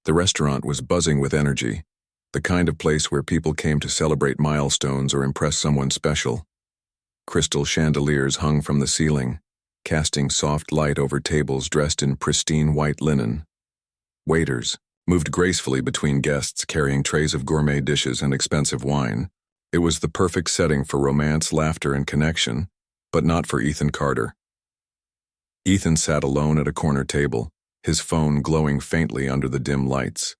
The restaurant was buzzing with energy, the kind of place where people came to celebrate milestones or impress someone special. Crystal chandeliers hung from the ceiling, casting soft light over tables dressed in pristine white linen. Waiters moved gracefully between guests carrying trays of gourmet dishes and expensive wine. It was the perfect setting for romance, laughter, and connection, but not for Ethan Carter. Ethan sat alone at a corner table, his phone glowing faintly under the dim lights.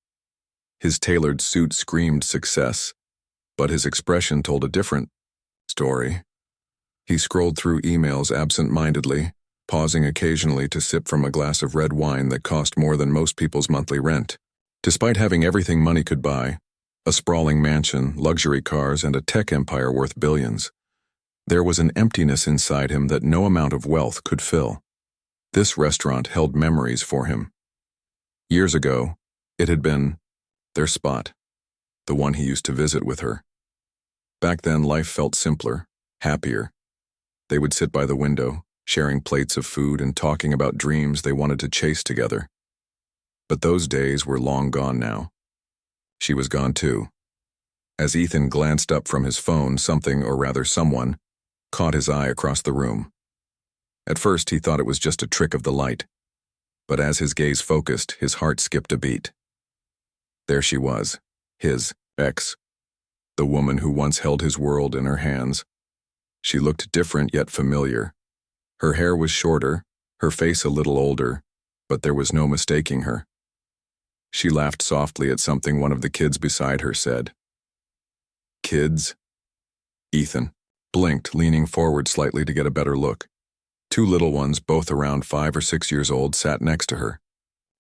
His tailored suit screamed success, but his expression told a different story. He scrolled through emails absent-mindedly, pausing occasionally to sip from a glass of red wine that cost more than most people's monthly rent. Despite having everything money could buy, a sprawling mansion, luxury cars, and a tech empire worth billions, there was an emptiness inside him that no amount of wealth could fill. This restaurant held memories for him. Years ago, it had been their spot, the one he used to visit with her. Back then, life felt simpler, happier. They would sit by the window, sharing plates of food and talking about dreams they wanted to chase together. But those days were long gone now. She was gone too. As Ethan glanced up from his phone, something, or rather someone, caught his eye across the room. At first, he thought it was just a trick of the light, but as his gaze focused, his heart skipped a beat. There she was, his ex, the woman who once held his world in her hands. She looked different yet familiar. Her hair was shorter, her face a little older, but there was no mistaking her. She laughed softly at something one of the kids beside her said. "Kids?" Ethan blinked, leaning forward slightly to get a better look. Two little ones, both around 5 or 6 years old, sat next to her.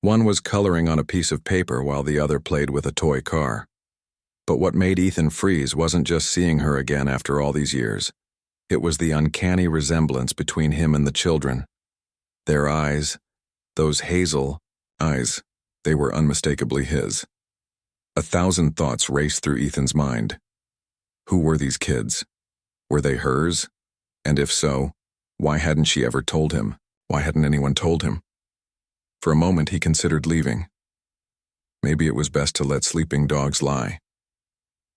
One was coloring on a piece of paper while the other played with a toy car. But what made Ethan freeze wasn't just seeing her again after all these years. It was the uncanny resemblance between him and the children. Their eyes, those hazel eyes, they were unmistakably his. 1,000 thoughts raced through Ethan's mind. Who were these kids? Were they hers? And if so, why hadn't she ever told him? Why hadn't anyone told him? For a moment he considered leaving. Maybe it was best to let sleeping dogs lie.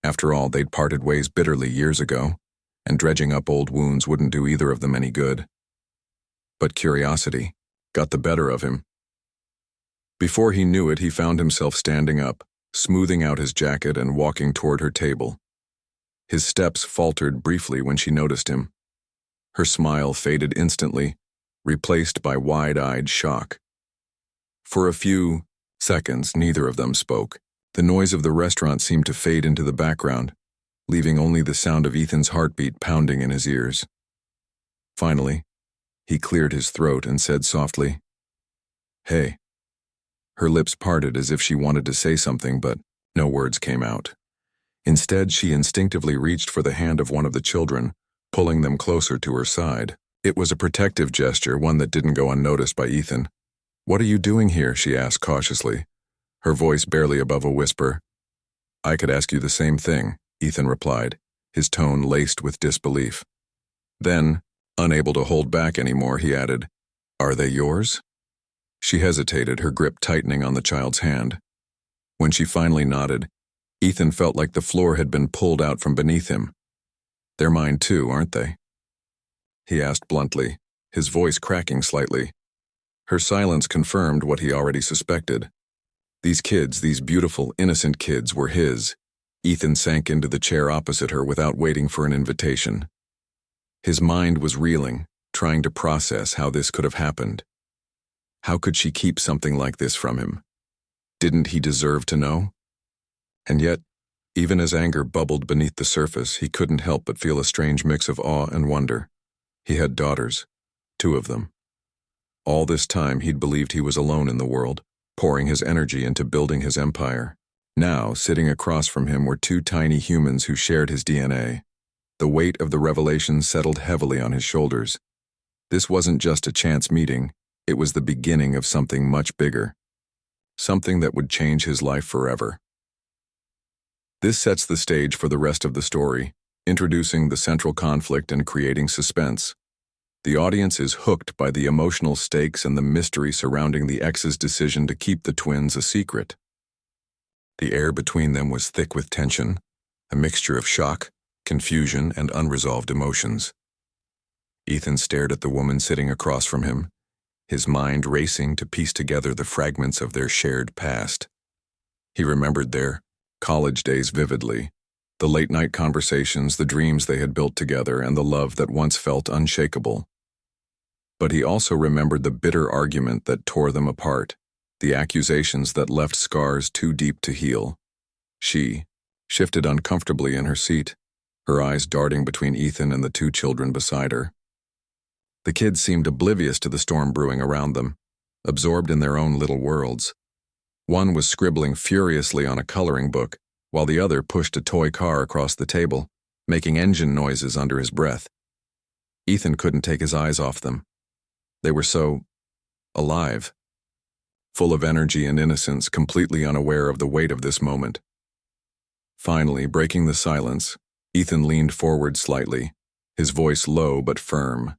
After all, they'd parted ways bitterly years ago, and dredging up old wounds wouldn't do either of them any good. But curiosity got the better of him. Before he knew it, he found himself standing up, smoothing out his jacket and walking toward her table. His steps faltered briefly when she noticed him. Her smile faded instantly, replaced by wide-eyed shock. For a few seconds, neither of them spoke. The noise of the restaurant seemed to fade into the background, leaving only the sound of Ethan's heartbeat pounding in his ears. Finally, he cleared his throat and said softly, "Hey." Her lips parted as if she wanted to say something, but no words came out. Instead, she instinctively reached for the hand of one of the children, pulling them closer to her side. It was a protective gesture, one that didn't go unnoticed by Ethan. "What are you doing here?" she asked cautiously, her voice barely above a whisper. "I could ask you the same thing," Ethan replied, his tone laced with disbelief. Then, unable to hold back anymore, he added, "Are they yours?" She hesitated, her grip tightening on the child's hand. When she finally nodded, Ethan felt like the floor had been pulled out from beneath him. "They're mine too, aren't they?" he asked bluntly, his voice cracking slightly. Her silence confirmed what he already suspected. These kids, these beautiful, innocent kids, were his. Ethan sank into the chair opposite her without waiting for an invitation. His mind was reeling, trying to process how this could have happened. How could she keep something like this from him? Didn't he deserve to know? And yet, even as anger bubbled beneath the surface, he couldn't help but feel a strange mix of awe and wonder. He had daughters, 2 of them. All this time he'd believed he was alone in the world, pouring his energy into building his empire. Now, sitting across from him were 2 tiny humans who shared his DNA. The weight of the revelation settled heavily on his shoulders. This wasn't just a chance meeting, it was the beginning of something much bigger. Something that would change his life forever. This sets the stage for the rest of the story, introducing the central conflict and creating suspense. The audience is hooked by the emotional stakes and the mystery surrounding the ex's decision to keep the twins a secret. The air between them was thick with tension, a mixture of shock, confusion, and unresolved emotions. Ethan stared at the woman sitting across from him, his mind racing to piece together the fragments of their shared past. He remembered their college days vividly, the late-night conversations, the dreams they had built together, and the love that once felt unshakable. But he also remembered the bitter argument that tore them apart, the accusations that left scars too deep to heal. She shifted uncomfortably in her seat, her eyes darting between Ethan and the two children beside her. The kids seemed oblivious to the storm brewing around them, absorbed in their own little worlds. One was scribbling furiously on a coloring book, while the other pushed a toy car across the table, making engine noises under his breath. Ethan couldn't take his eyes off them. They were so alive, full of energy and innocence, completely unaware of the weight of this moment. Finally, breaking the silence, Ethan leaned forward slightly, his voice low but firm.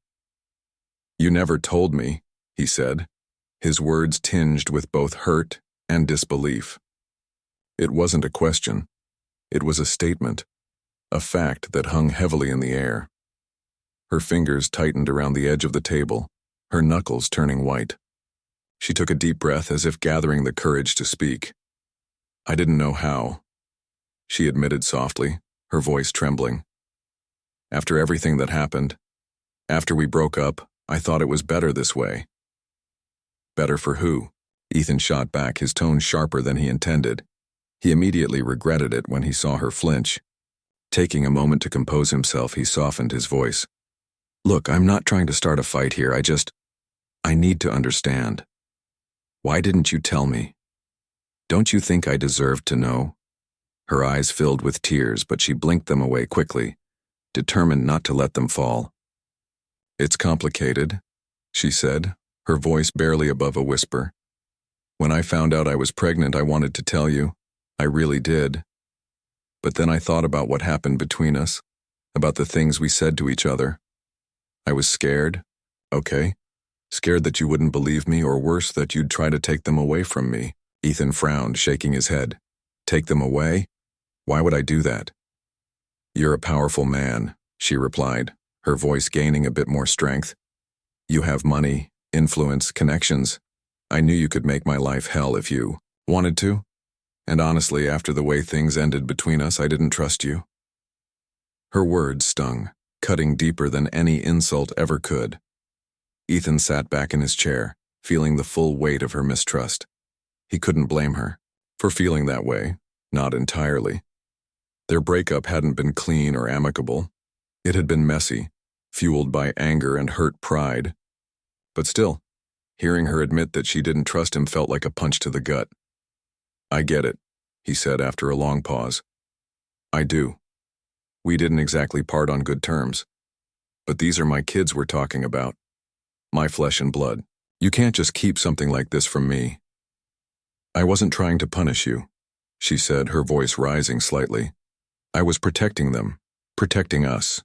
"You never told me," he said, his words tinged with both hurt and disbelief. It wasn't a question. It was a statement, a fact that hung heavily in the air. Her fingers tightened around the edge of the table, her knuckles turning white. She took a deep breath as if gathering the courage to speak. "I didn't know how," she admitted softly, her voice trembling. "After everything that happened, after we broke up, I thought it was better this way." "Better for who?" Ethan shot back, his tone sharper than he intended. He immediately regretted it when he saw her flinch. Taking a moment to compose himself, he softened his voice. "Look, I'm not trying to start a fight here, I need to understand. Why didn't you tell me? Don't you think I deserved to know?" Her eyes filled with tears, but she blinked them away quickly, determined not to let them fall. "It's complicated," she said, her voice barely above a whisper. "When I found out I was pregnant, I wanted to tell you. I really did. But then I thought about what happened between us, about the things we said to each other. I was scared, okay? Scared that you wouldn't believe me, or worse, that you'd try to take them away from me." Ethan frowned, shaking his head. "Take them away? Why would I do that?" "You're a powerful man," she replied, her voice gaining a bit more strength. "You have money, influence, connections. I knew you could make my life hell if you wanted to. And honestly, after the way things ended between us, I didn't trust you." Her words stung, cutting deeper than any insult ever could. Ethan sat back in his chair, feeling the full weight of her mistrust. He couldn't blame her for feeling that way, not entirely. Their breakup hadn't been clean or amicable. It had been messy, fueled by anger and hurt pride. But still, hearing her admit that she didn't trust him felt like a punch to the gut. "I get it," he said after a long pause. "I do. We didn't exactly part on good terms. But these are my kids we're talking about. My flesh and blood. You can't just keep something like this from me." "I wasn't trying to punish you," she said, her voice rising slightly. "I was protecting them, protecting us.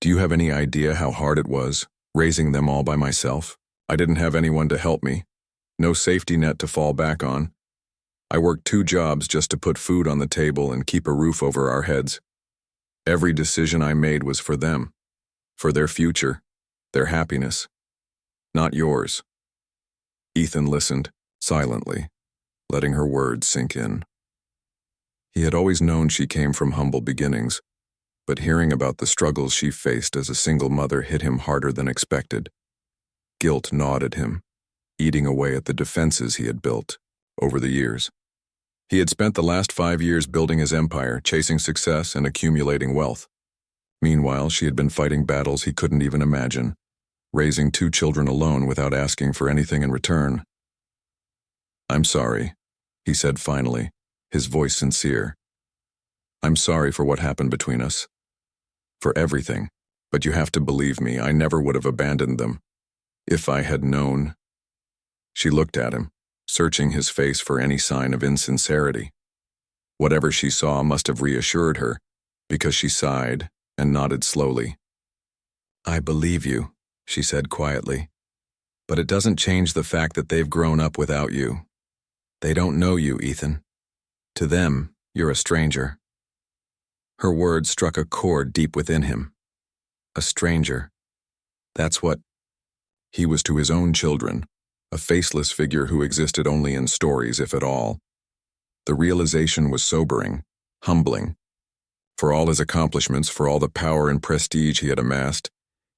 Do you have any idea how hard it was, raising them all by myself? I didn't have anyone to help me, no safety net to fall back on. I worked 2 jobs just to put food on the table and keep a roof over our heads. Every decision I made was for them, for their future, their happiness. Not yours." Ethan listened, silently, letting her words sink in. He had always known she came from humble beginnings, but hearing about the struggles she faced as a single mother hit him harder than expected. Guilt gnawed at him, eating away at the defenses he had built over the years. He had spent the last 5 years building his empire, chasing success and accumulating wealth. Meanwhile, she had been fighting battles he couldn't even imagine, raising 2 children alone without asking for anything in return. "I'm sorry," he said finally, his voice sincere. "I'm sorry for what happened between us. For everything. But you have to believe me, I never would have abandoned them. If I had known." She looked at him, searching his face for any sign of insincerity. Whatever she saw must have reassured her, because she sighed and nodded slowly. "I believe you," she said quietly. "But it doesn't change the fact that they've grown up without you. They don't know you, Ethan. To them, you're a stranger. Her words struck a chord deep within him. A stranger. That's what he was to his own children, a faceless figure who existed only in stories, if at all. The realization was sobering, humbling. For all his accomplishments, for all the power and prestige he had amassed,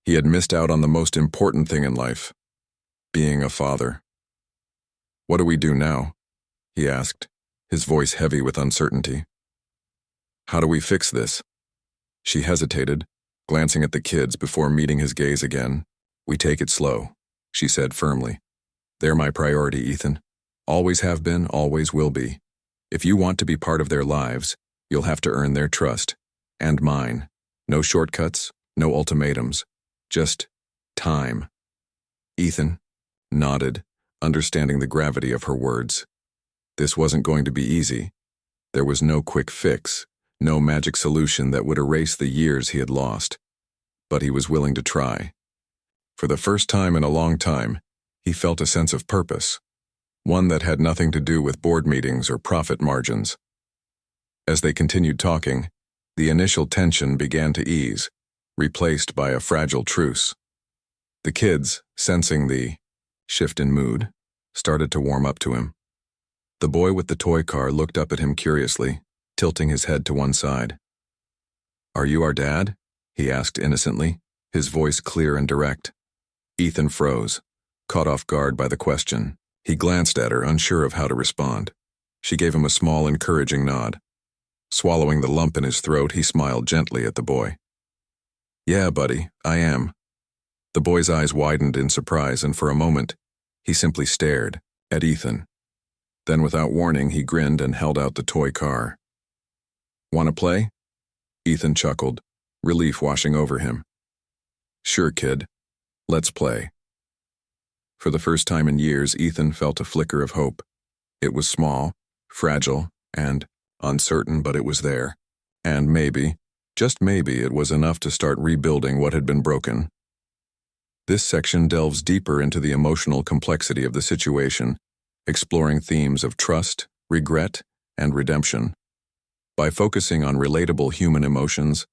he had missed out on the most important thing in life, being a father. "What do we do now?" he asked, his voice heavy with uncertainty. "How do we fix this?" She hesitated, glancing at the kids before meeting his gaze again. "We take it slow," she said firmly. "They're my priority, Ethan. Always have been, always will be. If you want to be part of their lives, you'll have to earn their trust. And mine. No shortcuts, no ultimatums. Just time." Ethan nodded, understanding the gravity of her words. This wasn't going to be easy. There was no quick fix, no magic solution that would erase the years he had lost. But he was willing to try. For the first time in a long time, he felt a sense of purpose, one that had nothing to do with board meetings or profit margins. As they continued talking, the initial tension began to ease, replaced by a fragile truce. The kids, sensing the shift in mood, started to warm up to him. The boy with the toy car looked up at him curiously, tilting his head to one side. "Are you our dad?" he asked innocently, his voice clear and direct. Ethan froze, caught off guard by the question. He glanced at her, unsure of how to respond. She gave him a small, encouraging nod. Swallowing the lump in his throat, he smiled gently at the boy. "Yeah, buddy, I am." The boy's eyes widened in surprise, and for a moment, he simply stared at Ethan. Then, without warning, he grinned and held out the toy car. "Want to play?" Ethan chuckled, relief washing over him. "Sure, kid. Let's play." For the first time in years, Ethan felt a flicker of hope. It was small, fragile, and uncertain, but it was there. And maybe, just maybe, it was enough to start rebuilding what had been broken. This section delves deeper into the emotional complexity of the situation, exploring themes of trust, regret, and redemption. By focusing on relatable human emotions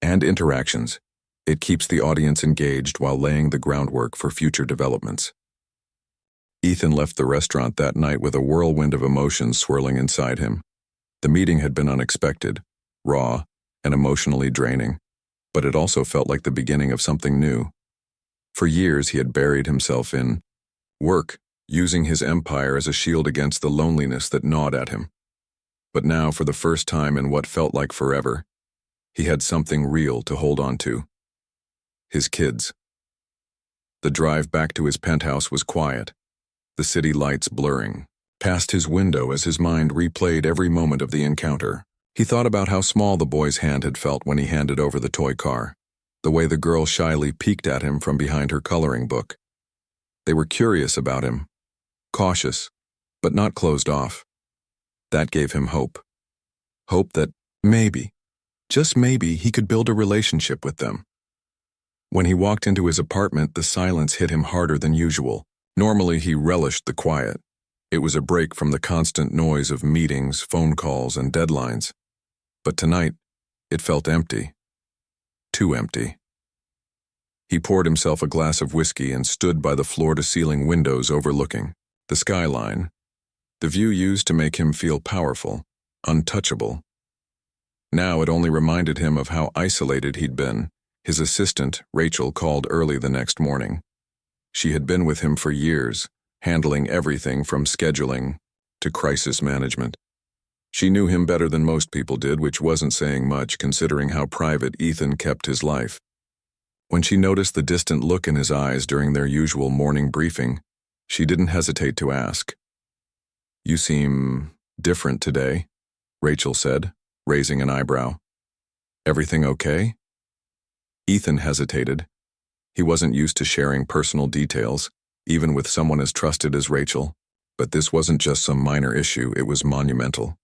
and interactions, it keeps the audience engaged while laying the groundwork for future developments. Ethan left the restaurant that night with a whirlwind of emotions swirling inside him. The meeting had been unexpected, raw, and emotionally draining, but it also felt like the beginning of something new. For years he had buried himself in work, using his empire as a shield against the loneliness that gnawed at him. But now, for the first time in what felt like forever, he had something real to hold on to. His kids. The drive back to his penthouse was quiet, the city lights blurring past his window as his mind replayed every moment of the encounter. He thought about how small the boy's hand had felt when he handed over the toy car, the way the girl shyly peeked at him from behind her coloring book. They were curious about him, cautious, but not closed off. That gave him hope. Hope that maybe, just maybe, he could build a relationship with them. When he walked into his apartment, the silence hit him harder than usual. Normally, he relished the quiet. It was a break from the constant noise of meetings, phone calls, and deadlines. But tonight, it felt empty. Too empty. He poured himself a glass of whiskey and stood by the floor-to-ceiling windows overlooking the skyline, the view used to make him feel powerful, untouchable. Now it only reminded him of how isolated he'd been. His assistant, Rachel, called early the next morning. She had been with him for years, handling everything from scheduling to crisis management. She knew him better than most people did, which wasn't saying much considering how private Ethan kept his life. When she noticed the distant look in his eyes during their usual morning briefing, she didn't hesitate to ask. "You seem different today," Rachel said, raising an eyebrow. "Everything okay?" Ethan hesitated. He wasn't used to sharing personal details, even with someone as trusted as Rachel, but this wasn't just some minor issue, it was monumental.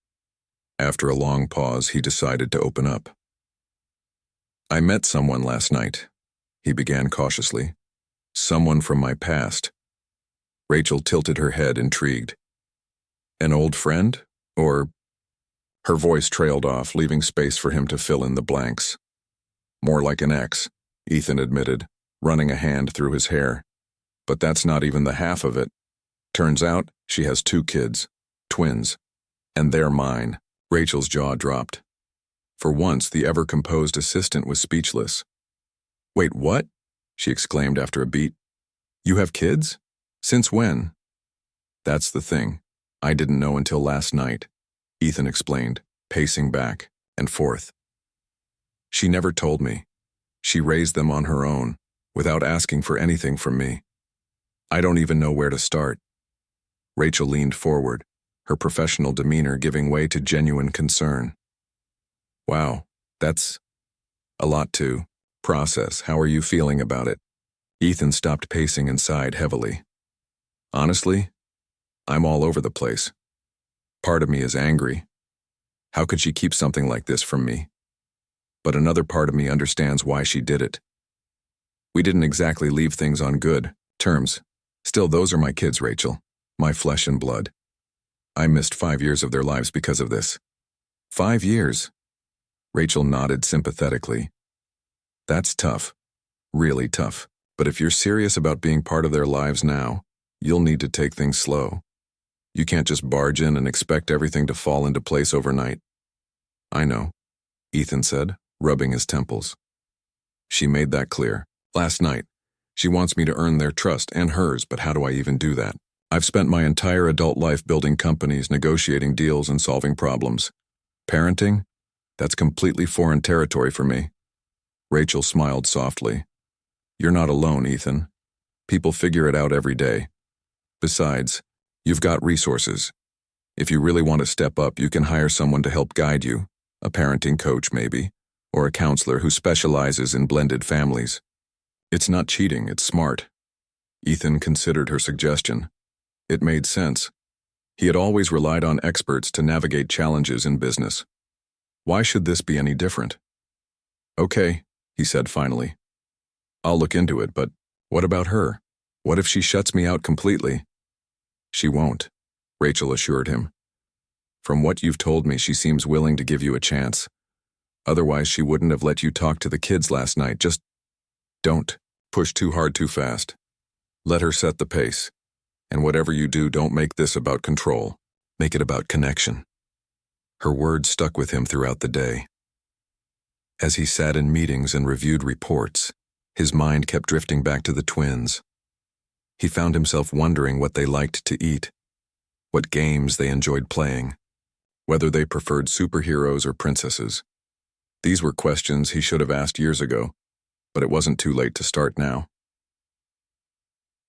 After a long pause, he decided to open up. "I met someone last night," he began cautiously. "Someone from my past." Rachel tilted her head, intrigued. "An old friend? Or Her voice trailed off, leaving space for him to fill in the blanks. More like an X, Ethan admitted, running a hand through his hair. But that's not even the half of it. Turns out, she has 2 kids, twins, and they're mine. Rachel's jaw dropped. For once, the ever-composed assistant was speechless. Wait, what? She exclaimed after a beat. You have kids? Since when? That's the thing. I didn't know until last night, Ethan explained, pacing back and forth. She never told me. She raised them on her own, without asking for anything from me. I don't even know where to start. Rachel leaned forward, her professional demeanor giving way to genuine concern. Wow, that's a lot to process. How are you feeling about it? Ethan stopped pacing and sighed heavily. Honestly, I'm all over the place. Part of me is angry. How could she keep something like this from me? But another part of me understands why she did it. We didn't exactly leave things on good terms. Still, those are my kids, Rachel. My flesh and blood. I missed 5 years of their lives because of this. 5 years? Rachel nodded sympathetically. That's tough. Really tough. But if you're serious about being part of their lives now, you'll need to take things slow. You can't just barge in and expect everything to fall into place overnight. I know, Ethan said, rubbing his temples. She made that clear. Last night. She wants me to earn their trust and hers, but how do I even do that? I've spent my entire adult life building companies, negotiating deals, and solving problems. Parenting? That's completely foreign territory for me. Rachel smiled softly. You're not alone, Ethan. People figure it out every day. Besides, you've got resources. If you really want to step up, you can hire someone to help guide you, a parenting coach maybe, or a counselor who specializes in blended families. It's not cheating, it's smart. Ethan considered her suggestion. It made sense. He had always relied on experts to navigate challenges in business. Why should this be any different? Okay, he said finally. I'll look into it, but what about her? What if she shuts me out completely? She won't, Rachel assured him. From what you've told me, she seems willing to give you a chance. Otherwise, she wouldn't have let you talk to the kids last night. Just don't push too hard too fast. Let her set the pace. And whatever you do, don't make this about control. Make it about connection. Her words stuck with him throughout the day. As he sat in meetings and reviewed reports, his mind kept drifting back to the twins. He found himself wondering what they liked to eat, what games they enjoyed playing, whether they preferred superheroes or princesses. These were questions he should have asked years ago, but it wasn't too late to start now.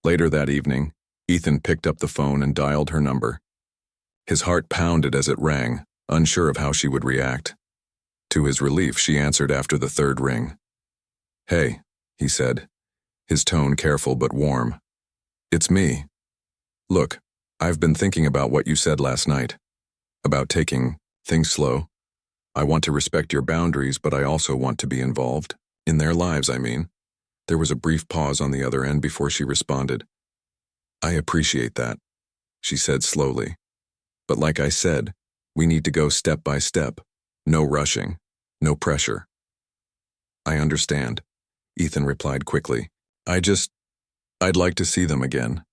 Later that evening, Ethan picked up the phone and dialed her number. His heart pounded as it rang, unsure of how she would react. To his relief, she answered after the 3rd ring. Hey, he said, his tone careful but warm. It's me. Look, I've been thinking about what you said last night, about taking things slow. I want to respect your boundaries, but I also want to be involved. In their lives, I mean. There was a brief pause on the other end before she responded. I appreciate that, she said slowly. But like I said, we need to go step by step. No rushing, no pressure. I understand, Ethan replied quickly. I'd like to see them again.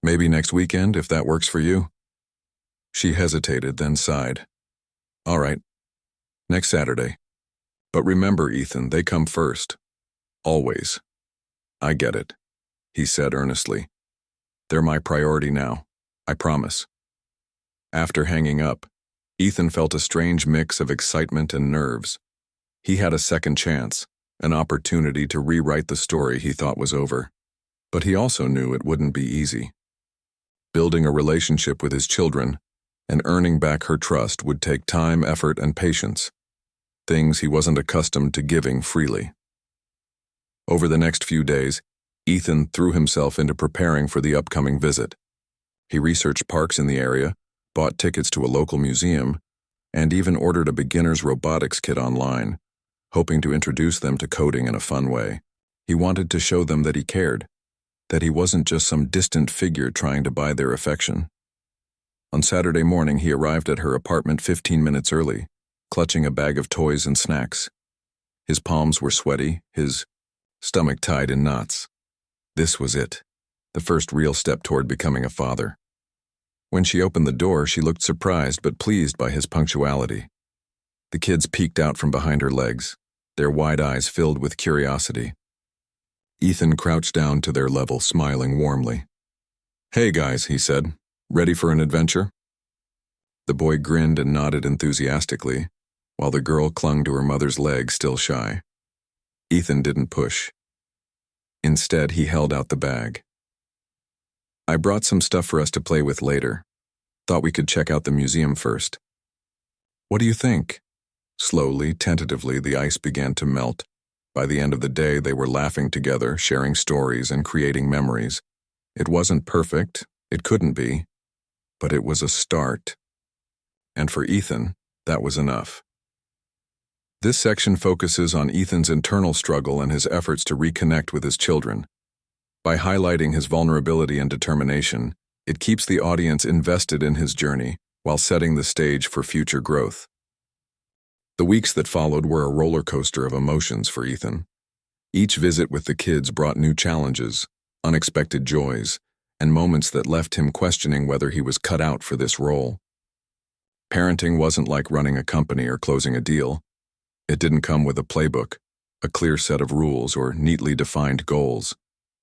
Maybe next weekend, if that works for you. She hesitated, then sighed. All right, next Saturday. But remember, Ethan, they come first. Always. I get it, he said earnestly. They're my priority now, I promise. After hanging up, Ethan felt a strange mix of excitement and nerves. He had a second chance, an opportunity to rewrite the story he thought was over. But he also knew it wouldn't be easy. Building a relationship with his children and earning back her trust would take time, effort, and patience, things he wasn't accustomed to giving freely. Over the next few days, Ethan threw himself into preparing for the upcoming visit. He researched parks in the area, bought tickets to a local museum, and even ordered a beginner's robotics kit online, hoping to introduce them to coding in a fun way. He wanted to show them that he cared, that he wasn't just some distant figure trying to buy their affection. On Saturday morning, he arrived at her apartment 15 minutes early, clutching a bag of toys and snacks. His palms were sweaty, his stomach tied in knots. This was it, the first real step toward becoming a father. When she opened the door, she looked surprised but pleased by his punctuality. The kids peeked out from behind her legs, their wide eyes filled with curiosity. Ethan crouched down to their level, smiling warmly. "Hey guys," he said, "ready for an adventure?" The boy grinned and nodded enthusiastically, while the girl clung to her mother's leg, still shy. Ethan didn't push. Instead, he held out the bag. "I brought some stuff for us to play with later. Thought we could check out the museum first. What do you think?" Slowly, tentatively, the ice began to melt. By the end of the day, they were laughing together, sharing stories and creating memories. It wasn't perfect, it couldn't be, but it was a start. And for Ethan, that was enough. This section focuses on Ethan's internal struggle and his efforts to reconnect with his children. By highlighting his vulnerability and determination, it keeps the audience invested in his journey while setting the stage for future growth. The weeks that followed were a roller coaster of emotions for Ethan. Each visit with the kids brought new challenges, unexpected joys, and moments that left him questioning whether he was cut out for this role. Parenting wasn't like running a company or closing a deal. It didn't come with a playbook, a clear set of rules, or neatly defined goals.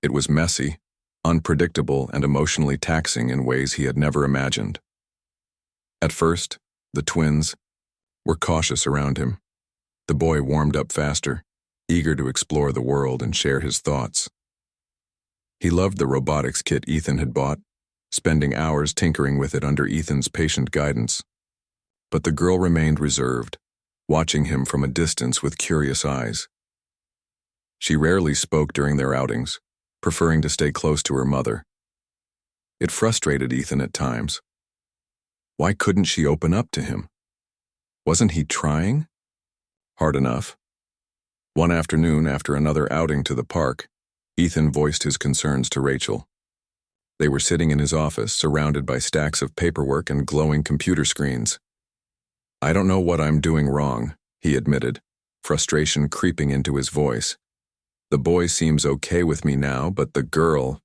It was messy, unpredictable, and emotionally taxing in ways he had never imagined. At first, the twins were cautious around him. The boy warmed up faster, eager to explore the world and share his thoughts. He loved the robotics kit Ethan had bought, spending hours tinkering with it under Ethan's patient guidance. But the girl remained reserved, watching him from a distance with curious eyes. She rarely spoke during their outings, preferring to stay close to her mother. It frustrated Ethan at times. Why couldn't she open up to him? Wasn't he trying? Hard enough. One afternoon, after another outing to the park, Ethan voiced his concerns to Rachel. They were sitting in his office, surrounded by stacks of paperwork and glowing computer screens. "I don't know what I'm doing wrong," he admitted, frustration creeping into his voice. "The boy seems okay with me now, but the girl,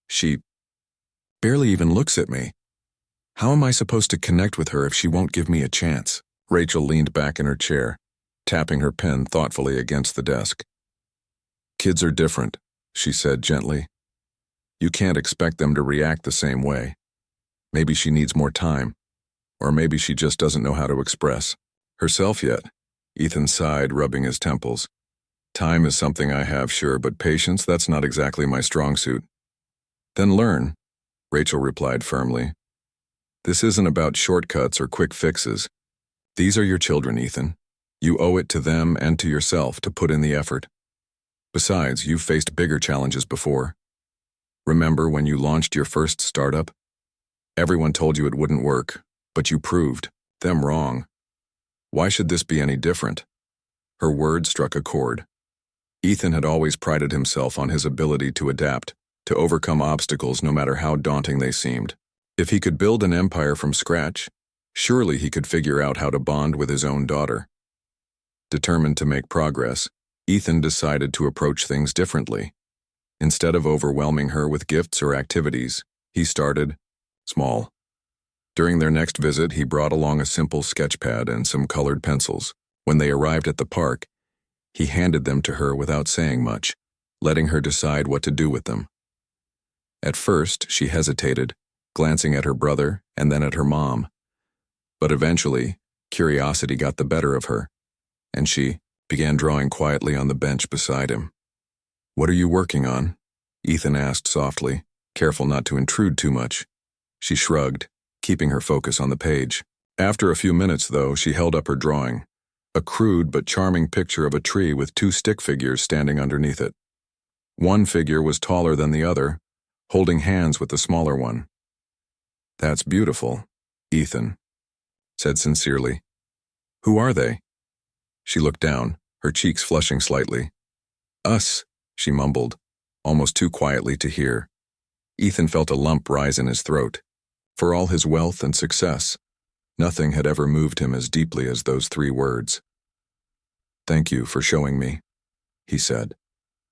she barely even looks at me. How am I supposed to connect with her if she won't give me a chance?" Rachel leaned back in her chair, tapping her pen thoughtfully against the desk. "Kids are different," she said gently. "You can't expect them to react the same way. Maybe she needs more time, or maybe she just doesn't know how to express herself yet." Ethan sighed, rubbing his temples. "Time is something I have, sure, but patience, that's not exactly my strong suit." "Then learn," Rachel replied firmly. "This isn't about shortcuts or quick fixes. These are your children, Ethan. You owe it to them and to yourself to put in the effort. Besides, you've faced bigger challenges before. Remember when you launched your first startup? Everyone told you it wouldn't work, but you proved them wrong. Why should this be any different?" Her words struck a chord. Ethan had always prided himself on his ability to adapt, to overcome obstacles no matter how daunting they seemed. If he could build an empire from scratch, surely he could figure out how to bond with his own daughter. Determined to make progress, Ethan decided to approach things differently. Instead of overwhelming her with gifts or activities, he started small. During their next visit, he brought along a simple sketch pad and some colored pencils. When they arrived at the park, he handed them to her without saying much, letting her decide what to do with them. At first, she hesitated, glancing at her brother and then at her mom. But eventually, curiosity got the better of her, and she began drawing quietly on the bench beside him. "What are you working on?" Ethan asked softly, careful not to intrude too much. She shrugged, keeping her focus on the page. After a few minutes, though, she held up her drawing, a crude but charming picture of a tree with two stick figures standing underneath it. One figure was taller than the other, holding hands with the smaller one. "That's beautiful," Ethan said sincerely. "Who are they?" She looked down, her cheeks flushing slightly. "Us," she mumbled, almost too quietly to hear. Ethan felt a lump rise in his throat. For all his wealth and success, nothing had ever moved him as deeply as those 3 words. "Thank you for showing me," he said,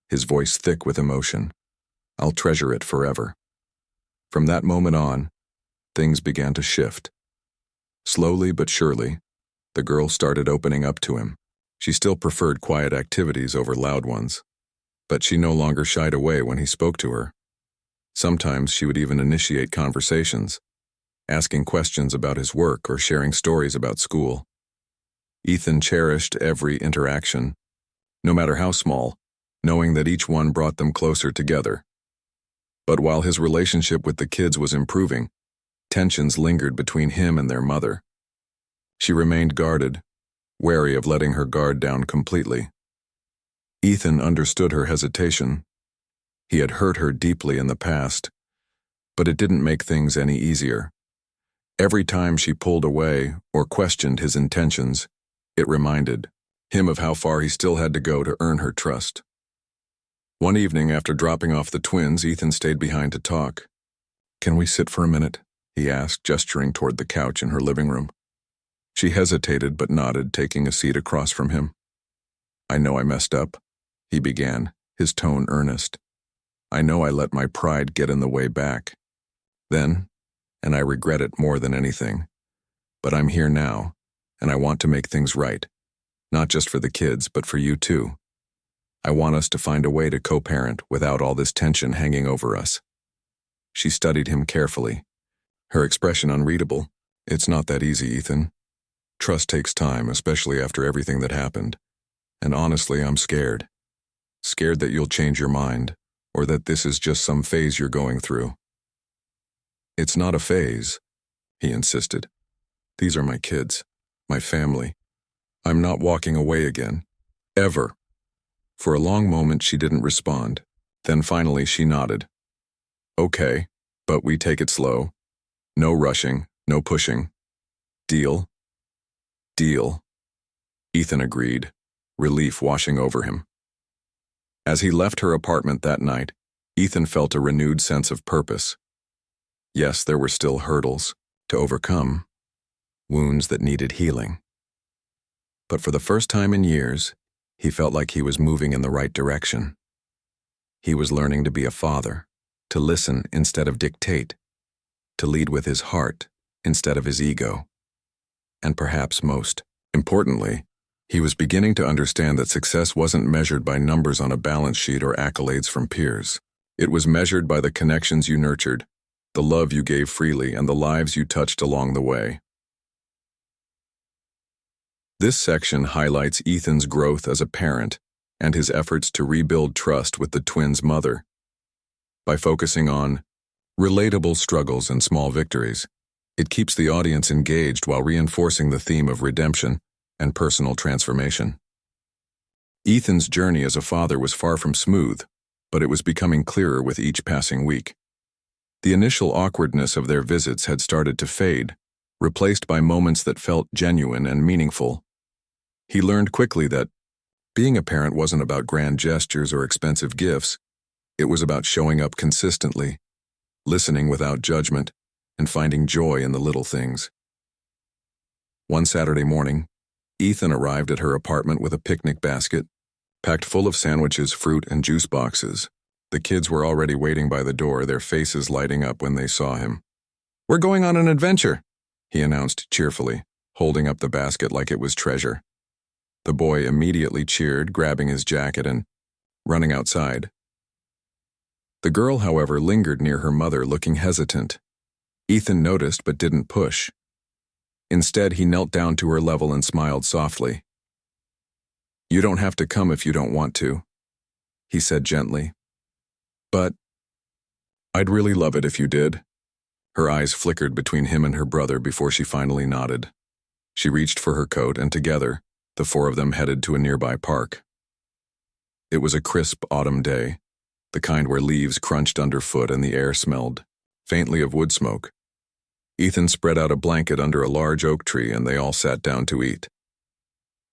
his voice thick with emotion. "I'll treasure it forever." From that moment on, things began to shift. Slowly but surely, the girl started opening up to him. She still preferred quiet activities over loud ones, but she no longer shied away when he spoke to her. Sometimes she would even initiate conversations, asking questions about his work or sharing stories about school. Ethan cherished every interaction, no matter how small, knowing that each one brought them closer together. But while his relationship with the kids was improving, tensions lingered between him and their mother. She remained guarded, wary of letting her guard down completely. Ethan understood her hesitation. He had hurt her deeply in the past, but it didn't make things any easier. Every time she pulled away or questioned his intentions, it reminded him of how far he still had to go to earn her trust. One evening after dropping off the twins, Ethan stayed behind to talk. "Can we sit for a minute?" he asked, gesturing toward the couch in her living room. She hesitated but nodded, taking a seat across from him. "I know I messed up," he began, his tone earnest. "I know I let my pride get in the way back then, and I regret it more than anything. But I'm here now, and I want to make things right, not just for the kids, but for you too. I want us to find a way to co-parent without all this tension hanging over us." She studied him carefully, her expression unreadable. "It's not that easy, Ethan. Trust takes time, especially after everything that happened. And honestly, I'm scared. Scared that you'll change your mind, or that this is just some phase you're going through." "It's not a phase," he insisted. "These are my kids, my family. I'm not walking away again. Ever." For a long moment she didn't respond. Then finally she nodded. "Okay, but we take it slow. No rushing, no pushing. Deal?" "Deal," Ethan agreed, relief washing over him. As he left her apartment that night, Ethan felt a renewed sense of purpose. Yes, there were still hurdles to overcome, wounds that needed healing. But for the first time in years, he felt like he was moving in the right direction. He was learning to be a father, to listen instead of dictate, to lead with his heart instead of his ego. And perhaps most importantly, he was beginning to understand that success wasn't measured by numbers on a balance sheet or accolades from peers. It was measured by the connections you nurtured, the love you gave freely, and the lives you touched along the way. This section highlights Ethan's growth as a parent and his efforts to rebuild trust with the twins' mother. By focusing on relatable struggles and small victories, it keeps the audience engaged while reinforcing the theme of redemption and personal transformation. Ethan's journey as a father was far from smooth, but it was becoming clearer with each passing week. The initial awkwardness of their visits had started to fade, replaced by moments that felt genuine and meaningful. He learned quickly that being a parent wasn't about grand gestures or expensive gifts. It was about showing up consistently, listening without judgment, and finding joy in the little things. One Saturday morning, Ethan arrived at her apartment with a picnic basket, packed full of sandwiches, fruit, and juice boxes. The kids were already waiting by the door, their faces lighting up when they saw him. "We're going on an adventure," he announced cheerfully, holding up the basket like it was treasure. The boy immediately cheered, grabbing his jacket and running outside. The girl, however, lingered near her mother, looking hesitant. Ethan noticed but didn't push. Instead, he knelt down to her level and smiled softly. "You don't have to come if you don't want to," he said gently. "But I'd really love it if you did." Her eyes flickered between him and her brother before she finally nodded. She reached for her coat, and together, the 4 of them headed to a nearby park. It was a crisp autumn day, the kind where leaves crunched underfoot and the air smelled faintly of wood smoke. Ethan spread out a blanket under a large oak tree, and they all sat down to eat.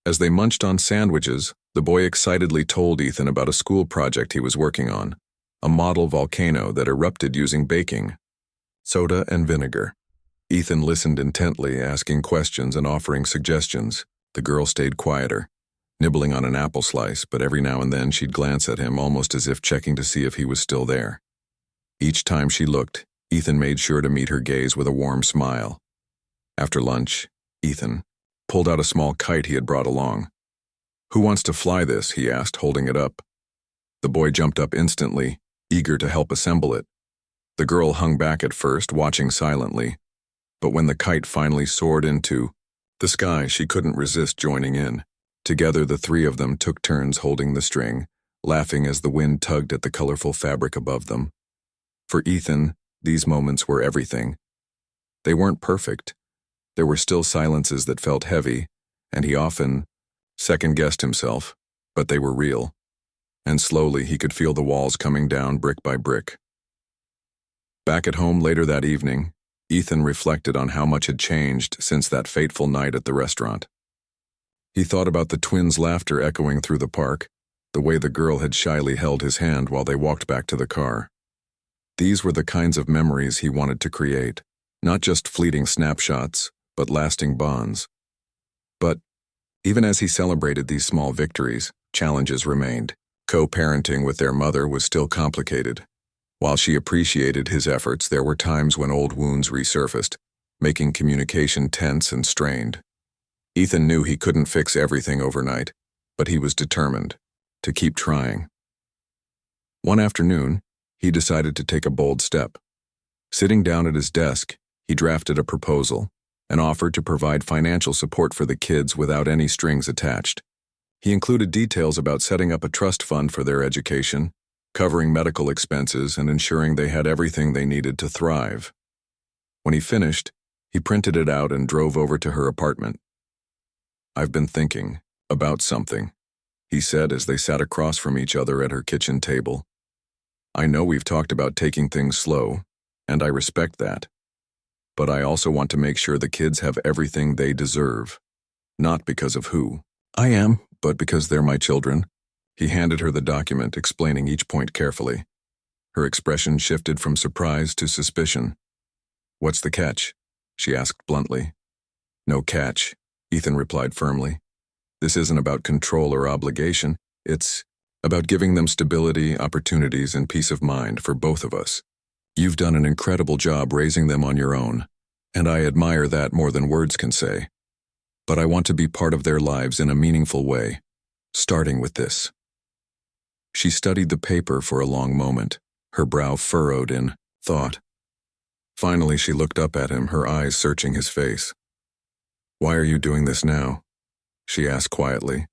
As they munched on sandwiches, the boy excitedly told Ethan about a school project he was working on, a model volcano that erupted using baking soda and vinegar. Ethan listened intently, asking questions and offering suggestions. The girl stayed quieter, nibbling on an apple slice, but every now and then she'd glance at him, almost as if checking to see if he was still there. Each time she looked, Ethan made sure to meet her gaze with a warm smile. After lunch, Ethan pulled out a small kite he had brought along. "Who wants to fly this?" he asked, holding it up. The boy jumped up instantly, eager to help assemble it. The girl hung back at first, watching silently, but when the kite finally soared into the sky, she couldn't resist joining in. Together, the three of them took turns holding the string, laughing as the wind tugged at the colorful fabric above them. For Ethan, these moments were everything. They weren't perfect. There were still silences that felt heavy, and he often second-guessed himself, but they were real. And slowly he could feel the walls coming down brick by brick. Back at home later that evening, Ethan reflected on how much had changed since that fateful night at the restaurant. He thought about the twins' laughter echoing through the park, the way the girl had shyly held his hand while they walked back to the car. These were the kinds of memories he wanted to create, not just fleeting snapshots, but lasting bonds. But even as he celebrated these small victories, challenges remained. Co-parenting with their mother was still complicated. While she appreciated his efforts, there were times when old wounds resurfaced, making communication tense and strained. Ethan knew he couldn't fix everything overnight, but he was determined to keep trying. One afternoon, he decided to take a bold step. Sitting down at his desk, he drafted a proposal and offered to provide financial support for the kids without any strings attached. He included details about setting up a trust fund for their education, covering medical expenses, and ensuring they had everything they needed to thrive. When he finished, he printed it out and drove over to her apartment. "I've been thinking about something," he said as they sat across from each other at her kitchen table. "I know we've talked about taking things slow, and I respect that. But I also want to make sure the kids have everything they deserve. Not because of who I am, but because they're my children." He handed her the document, explaining each point carefully. Her expression shifted from surprise to suspicion. "What's the catch?" she asked bluntly. "No catch," Ethan replied firmly. "This isn't about control or obligation. It's about giving them stability, opportunities, and peace of mind for both of us. You've done an incredible job raising them on your own, and I admire that more than words can say. But I want to be part of their lives in a meaningful way, starting with this." She studied the paper for a long moment, her brow furrowed in thought. Finally, she looked up at him, her eyes searching his face. "Why are you doing this now?" she asked quietly.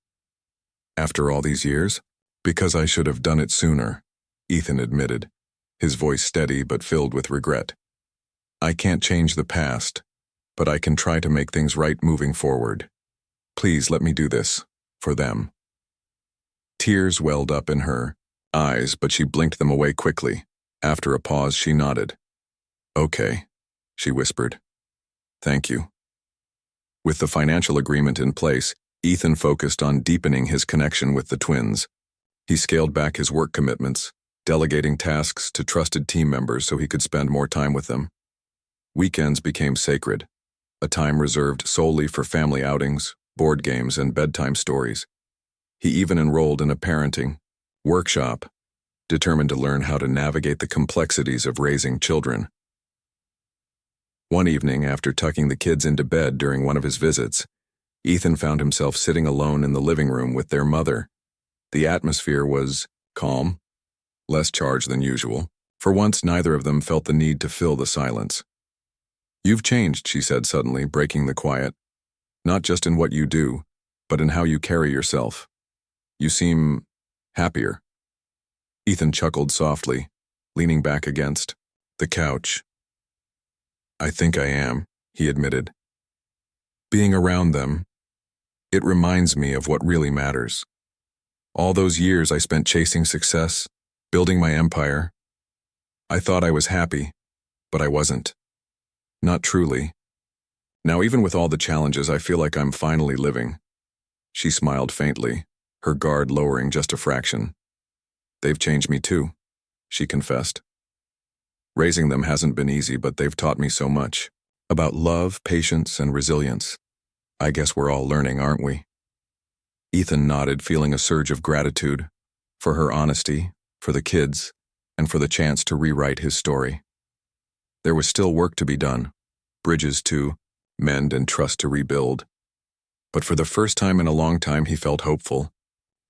"After all these years?" "Because I should have done it sooner," Ethan admitted, his voice steady but filled with regret. "I can't change the past, but I can try to make things right moving forward. Please let me do this, for them." Tears welled up in her eyes, but she blinked them away quickly. After a pause, she nodded. "Okay," she whispered. "Thank you." With the financial agreement in place, Ethan focused on deepening his connection with the twins. He scaled back his work commitments, delegating tasks to trusted team members so he could spend more time with them. Weekends became sacred, a time reserved solely for family outings, board games, and bedtime stories. He even enrolled in a parenting workshop, determined to learn how to navigate the complexities of raising children. One evening, after tucking the kids into bed during one of his visits, Ethan found himself sitting alone in the living room with their mother. The atmosphere was calm, less charged than usual. For once, neither of them felt the need to fill the silence. "You've changed," she said suddenly, breaking the quiet. "Not just in what you do, but in how you carry yourself. You seem happier." Ethan chuckled softly, leaning back against the couch. "I think I am," he admitted. "Being around them, it reminds me of what really matters. All those years I spent chasing success, building my empire. I thought I was happy, but I wasn't. Not truly. Now, even with all the challenges, I feel like I'm finally living." She smiled faintly, her guard lowering just a fraction. "They've changed me too," she confessed. "Raising them hasn't been easy, but they've taught me so much. about love, patience, and resilience. I guess we're all learning, aren't we? Ethan nodded, feeling a surge of gratitude for her honesty, for the kids, and for the chance to rewrite his story. There was still work to be done, bridges to mend and trust to rebuild. But for the first time in a long time, he felt hopeful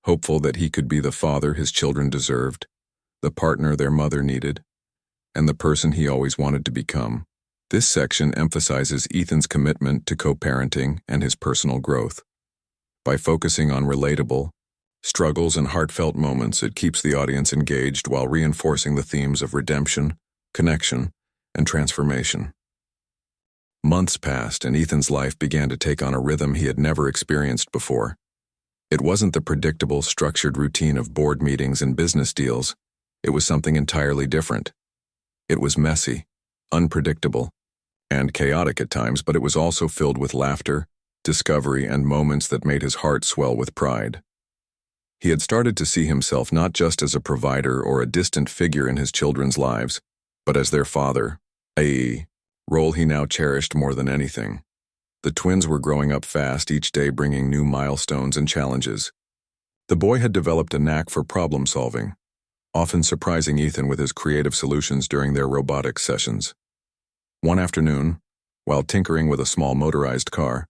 that he could be the father his children deserved, the partner their mother needed, and the person he always wanted to become. This section emphasizes Ethan's commitment to co-parenting and his personal growth. By focusing on relatable struggles and heartfelt moments, it keeps the audience engaged while reinforcing the themes of redemption, connection, and transformation. Months passed, and Ethan's life began to take on a rhythm he had never experienced before. It wasn't the predictable, structured routine of board meetings and business deals. It was something entirely different. It was messy, unpredictable, and chaotic at times, but it was also filled with laughter, discovery, and moments that made his heart swell with pride. He had started to see himself not just as a provider or a distant figure in his children's lives, but as their father, a role he now cherished more than anything. The twins were growing up fast, each day bringing new milestones and challenges. The boy had developed a knack for problem solving, often surprising Ethan with his creative solutions during their robotics sessions. One afternoon, while tinkering with a small motorized car,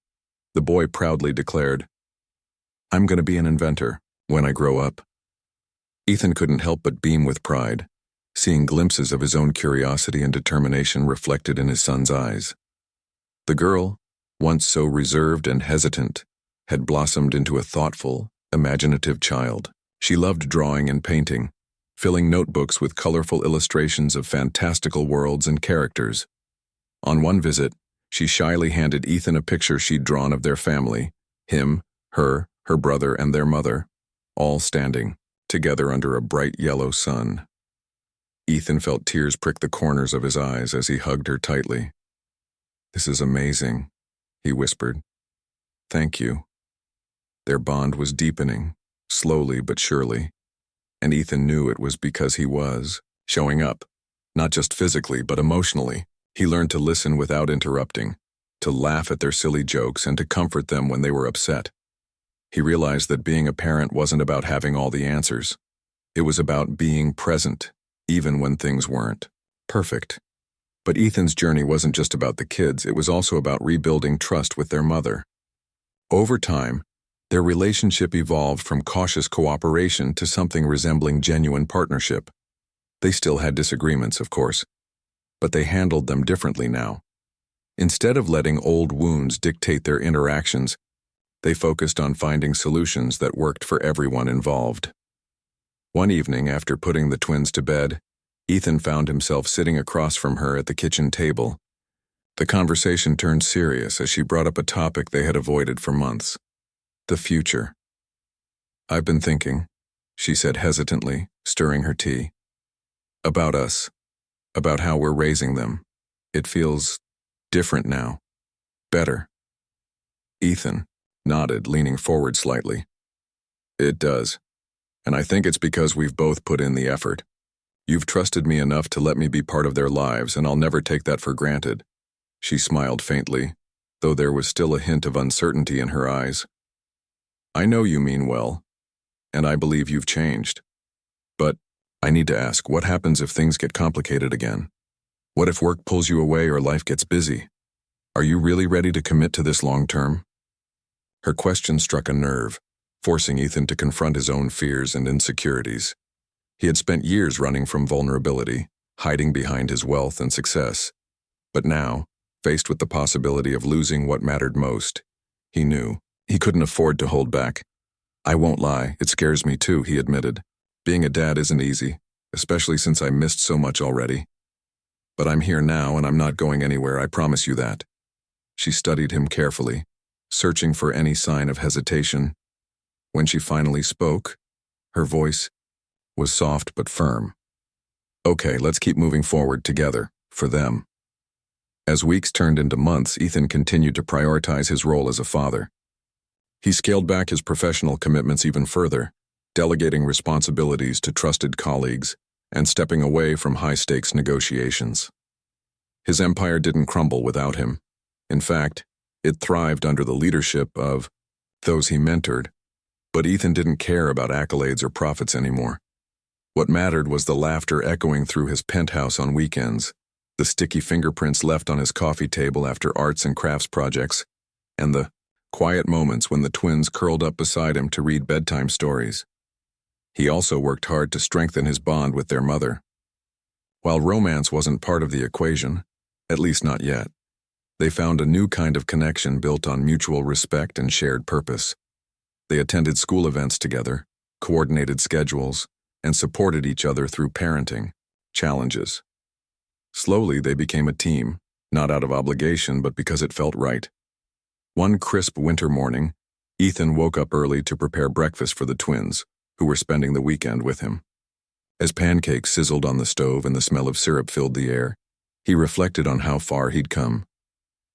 the boy proudly declared, "I'm going to be an inventor when I grow up." Ethan couldn't help but beam with pride, seeing glimpses of his own curiosity and determination reflected in his son's eyes. The girl, once so reserved and hesitant, had blossomed into a thoughtful, imaginative child. She loved drawing and painting, filling notebooks with colorful illustrations of fantastical worlds and characters. On one visit, she shyly handed Ethan a picture she'd drawn of their family, him, her brother, and their mother, all standing together under a bright yellow sun. Ethan felt tears prick the corners of his eyes as he hugged her tightly. "This is amazing," he whispered. "Thank you." Their bond was deepening, slowly but surely, and Ethan knew it was because he was showing up, not just physically but emotionally. He learned to listen without interrupting, to laugh at their silly jokes, and to comfort them when they were upset. He realized that being a parent wasn't about having all the answers. It was about being present, even when things weren't perfect. But Ethan's journey wasn't just about the kids, it was also about rebuilding trust with their mother. Over time, their relationship evolved from cautious cooperation to something resembling genuine partnership. They still had disagreements, of course, but they handled them differently now. Instead of letting old wounds dictate their interactions, they focused on finding solutions that worked for everyone involved. One evening, after putting the twins to bed, Ethan found himself sitting across from her at the kitchen table. The conversation turned serious as she brought up a topic they had avoided for months: the future. "I've been thinking," she said hesitantly, stirring her tea. "About us. About how we're raising them. It feels different now. Better." Ethan nodded, leaning forward slightly. "It does. And I think it's because we've both put in the effort. You've trusted me enough to let me be part of their lives, and I'll never take that for granted." She smiled faintly, though there was still a hint of uncertainty in her eyes. "I know you mean well, and I believe you've changed. But I need to ask, what happens if things get complicated again? What if work pulls you away or life gets busy? Are you really ready to commit to this long term?" Her question struck a nerve, forcing Ethan to confront his own fears and insecurities. He had spent years running from vulnerability, hiding behind his wealth and success. But now, faced with the possibility of losing what mattered most, he knew he couldn't afford to hold back. "I won't lie, it scares me too," he admitted. "Being a dad isn't easy, especially since I missed so much already. But I'm here now and I'm not going anywhere, I promise you that." She studied him carefully, searching for any sign of hesitation. When she finally spoke, her voice was soft but firm. "Okay, let's keep moving forward together, for them." As weeks turned into months, Ethan continued to prioritize his role as a father. He scaled back his professional commitments even further, delegating responsibilities to trusted colleagues and stepping away from high-stakes negotiations. His empire didn't crumble without him. In fact, it thrived under the leadership of those he mentored. But Ethan didn't care about accolades or profits anymore. What mattered was the laughter echoing through his penthouse on weekends, the sticky fingerprints left on his coffee table after arts and crafts projects, and the quiet moments when the twins curled up beside him to read bedtime stories. He also worked hard to strengthen his bond with their mother. While romance wasn't part of the equation, at least not yet, they found a new kind of connection built on mutual respect and shared purpose. They attended school events together, coordinated schedules, and supported each other through parenting challenges. Slowly, they became a team, not out of obligation, but because it felt right. One crisp winter morning, Ethan woke up early to prepare breakfast for the twins, who were spending the weekend with him. As pancakes sizzled on the stove and the smell of syrup filled the air, he reflected on how far he'd come.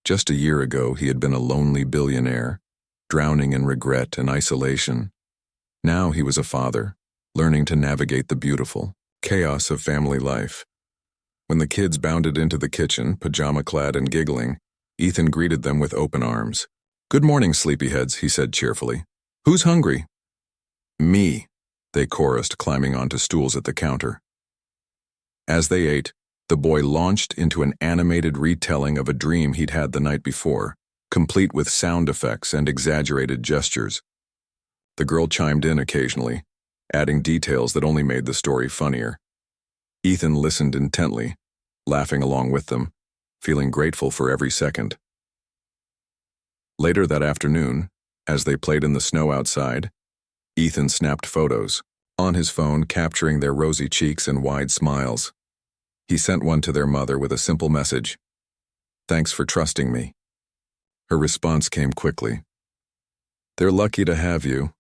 Just a year ago, he had been a lonely billionaire, drowning in regret and isolation. Now he was a father, learning to navigate the beautiful chaos of family life. When the kids bounded into the kitchen, pajama-clad and giggling, Ethan greeted them with open arms. "Good morning, sleepyheads," he said cheerfully. "Who's hungry?" "Me," they chorused, climbing onto stools at the counter. As they ate, the boy launched into an animated retelling of a dream he'd had the night before, complete with sound effects and exaggerated gestures. The girl chimed in occasionally, adding details that only made the story funnier. Ethan listened intently, laughing along with them, feeling grateful for every second. Later that afternoon, as they played in the snow outside, Ethan snapped photos, on his phone capturing their rosy cheeks and wide smiles. He sent one to their mother with a simple message: "Thanks for trusting me." Her response came quickly: "They're lucky to have you."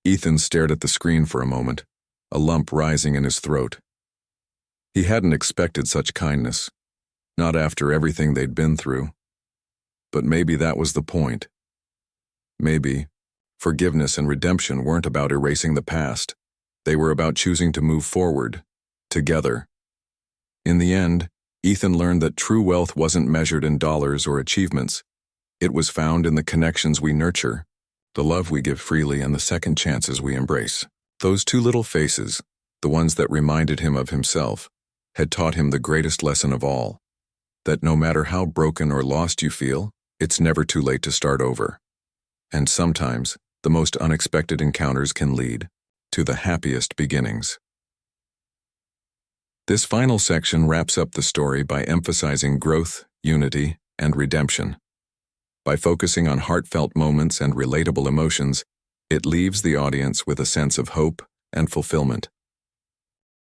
Ethan stared at the screen for a moment, a lump rising in his throat. He hadn't expected such kindness, not after everything they'd been through. But maybe that was the point. Maybe forgiveness and redemption weren't about erasing the past. They were about choosing to move forward, together. In the end, Ethan learned that true wealth wasn't measured in dollars or achievements. It was found in the connections we nurture, the love we give freely, and the second chances we embrace. Those two little faces, the ones that reminded him of himself, had taught him the greatest lesson of all: that no matter how broken or lost you feel, it's never too late to start over. And sometimes, the most unexpected encounters can lead to the happiest beginnings. This final section wraps up the story by emphasizing growth, unity, and redemption. By focusing on heartfelt moments and relatable emotions, it leaves the audience with a sense of hope and fulfillment.